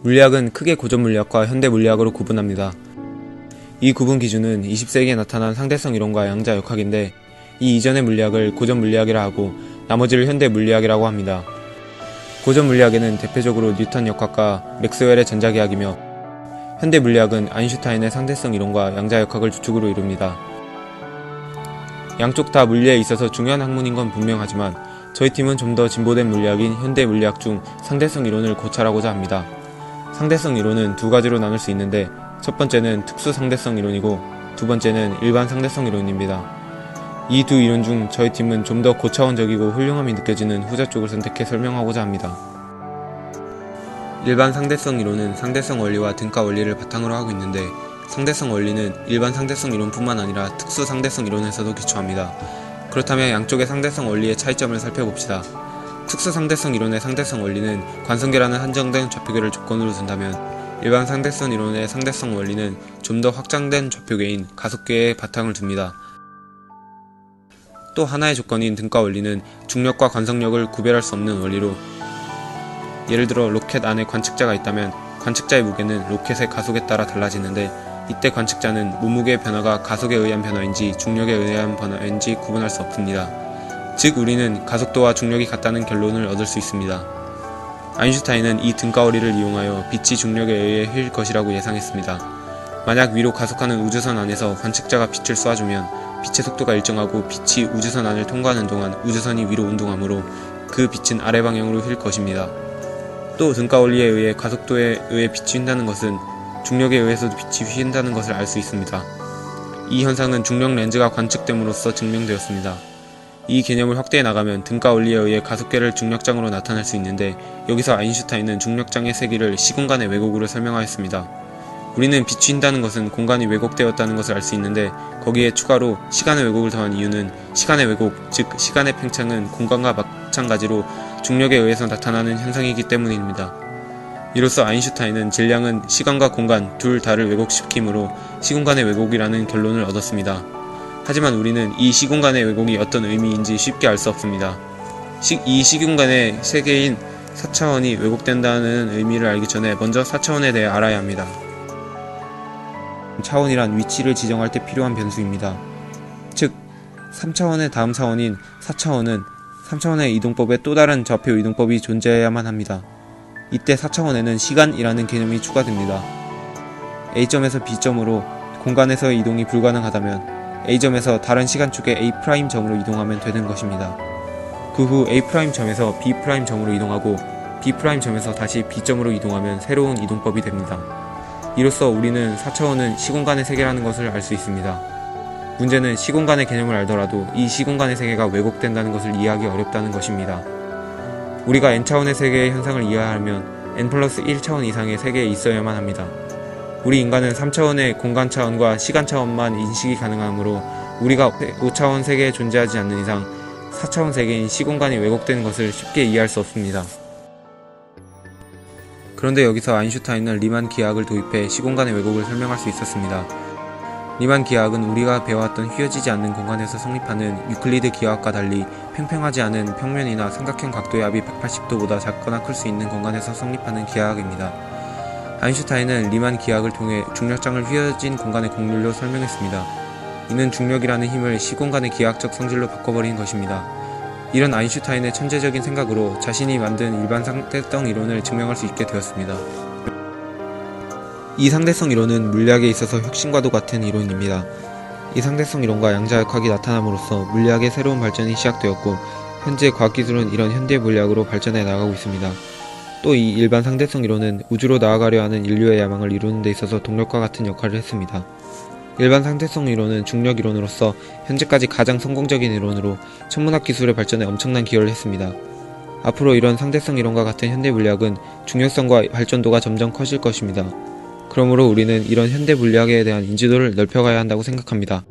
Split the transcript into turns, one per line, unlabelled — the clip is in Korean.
물리학은 크게 고전 물리학과 현대 물리학으로 구분합니다. 이 구분 기준은 20세기에 나타난 상대성 이론과 양자역학인데, 이 이전의 물리학을 고전 물리학이라 하고 나머지를 현대 물리학이라고 합니다. 고전 물리학에는 대표적으로 뉴턴 역학과 맥스웰의 전자기하이며, 현대 물리학은 아인슈타인의 상대성 이론과 양자역학을 주축으로 이룹니다. 양쪽 다 물리에 있어서 중요한 학문인 건 분명하지만, 저희 팀은 좀 더 진보된 물리학인 현대 물리학 중 상대성 이론을 고찰하고자 합니다. 상대성 이론은 두 가지로 나눌 수 있는데, 첫 번째는 특수 상대성 이론이고 두 번째는 일반 상대성 이론입니다. 이 두 이론 중 저희 팀은 좀 더 고차원적이고 훌륭함이 느껴지는 후자 쪽을 선택해 설명하고자 합니다. 일반 상대성 이론은 상대성 원리와 등가 원리를 바탕으로 하고 있는데, 상대성 원리는 일반 상대성 이론뿐만 아니라 특수 상대성 이론에서도 기초합니다. 그렇다면 양쪽의 상대성 원리의 차이점을 살펴봅시다. 특수 상대성 이론의 상대성 원리는 관성계라는 한정된 좌표계를 조건으로 둔다면, 일반 상대성 이론의 상대성 원리는 좀 더 확장된 좌표계인 가속계에 바탕을 둡니다. 또 하나의 조건인 등가 원리는 중력과 관성력을 구별할 수 없는 원리로, 예를 들어 로켓 안에 관측자가 있다면 관측자의 무게는 로켓의 가속에 따라 달라지는데, 이때 관측자는 몸무게의 변화가 가속에 의한 변화인지 중력에 의한 변화인지 구분할 수 없습니다. 즉 우리는 가속도와 중력이 같다는 결론을 얻을 수 있습니다. 아인슈타인은 이 등가 원리를 이용하여 빛이 중력에 의해 휠 것이라고 예상했습니다. 만약 위로 가속하는 우주선 안에서 관측자가 빛을 쏘아주면 빛의 속도가 일정하고 빛이 우주선 안을 통과하는 동안 우주선이 위로 운동하므로 그 빛은 아래 방향으로 휠 것입니다. 또 등가 원리에 의해 가속도에 의해 빛이 휜다는 것은 중력에 의해서도 빛이 휜다는 것을 알 수 있습니다. 이 현상은 중력 렌즈가 관측됨으로써 증명되었습니다. 이 개념을 확대해 나가면 등가 원리에 의해 가속계를 중력장으로 나타낼 수 있는데, 여기서 아인슈타인은 중력장의 세기를 시공간의 왜곡으로 설명하였습니다. 우리는 빛이 휜다는 것은 공간이 왜곡되었다는 것을 알 수 있는데, 거기에 추가로 시간의 왜곡을 더한 이유는 시간의 왜곡, 즉 시간의 팽창은 공간과 마찬가지로 중력에 의해서 나타나는 현상이기 때문입니다. 이로써 아인슈타인은 질량은 시간과 공간 둘 다를 왜곡시키므로 시공간의 왜곡이라는 결론을 얻었습니다. 하지만 우리는 이 시공간의 왜곡이 어떤 의미인지 쉽게 알 수 없습니다. 이 시공간의 세계인 4차원이 왜곡된다는 의미를 알기 전에 먼저 4차원에 대해 알아야 합니다. 차원이란 위치를 지정할 때 필요한 변수입니다. 즉 3차원의 다음 차원인 4차원은 3차원의 이동법에 또 다른 좌표 이동법이 존재해야만 합니다. 이때 4차원에는 시간이라는 개념이 추가됩니다. A점에서 B점으로 공간에서의 이동이 불가능하다면 A점에서 다른 시간축의 A'점으로 이동하면 되는 것입니다. 그 후 A'점에서 B'점으로 이동하고 B'점에서 다시 B점으로 이동하면 새로운 이동법이 됩니다. 이로써 우리는 4차원은 시공간의 세계라는 것을 알 수 있습니다. 문제는 시공간의 개념을 알더라도 이 시공간의 세계가 왜곡된다는 것을 이해하기 어렵다는 것입니다. 우리가 n차원의 세계의 현상을 이해하려면 n+1차원 이상의 세계에 있어야만 합니다. 우리 인간은 3차원의 공간 차원과 시간 차원만 인식이 가능하므로 우리가 5차원 세계에 존재하지 않는 이상 4차원 세계인 시공간이 왜곡되는 것을 쉽게 이해할 수 없습니다. 그런데 여기서 아인슈타인은 리만 기하학을 도입해 시공간의 왜곡을 설명할 수 있었습니다. 리만 기하학은 우리가 배워왔던 휘어지지 않는 공간에서 성립하는 유클리드 기하학과 달리 팽팽하지 않은 평면이나 삼각형 각도의 합이 180도보다 작거나 클 수 있는 공간에서 성립하는 기하학입니다. 아인슈타인은 리만 기하학을 통해 중력장을 휘어진 공간의 곡률로 설명했습니다. 이는 중력이라는 힘을 시공간의 기하학적 성질로 바꿔버린 것입니다. 이런 아인슈타인의 천재적인 생각으로 자신이 만든 일반 상대성 이론을 증명할 수 있게 되었습니다. 이 상대성 이론은 물리학에 있어서 혁신과도 같은 이론입니다. 이 상대성 이론과 양자역학이 나타남으로써 물리학의 새로운 발전이 시작되었고, 현재 과학기술은 이런 현대 물리학으로 발전해 나가고 있습니다. 또 이 일반 상대성 이론은 우주로 나아가려 하는 인류의 야망을 이루는 데 있어서 동력과 같은 역할을 했습니다. 일반 상대성 이론은 중력 이론으로서 현재까지 가장 성공적인 이론으로 천문학 기술의 발전에 엄청난 기여를 했습니다. 앞으로 이런 상대성 이론과 같은 현대 물리학은 중요성과 발전도가 점점 커질 것입니다. 그러므로 우리는 이런 현대 물리학에 대한 인지도를 넓혀가야 한다고 생각합니다.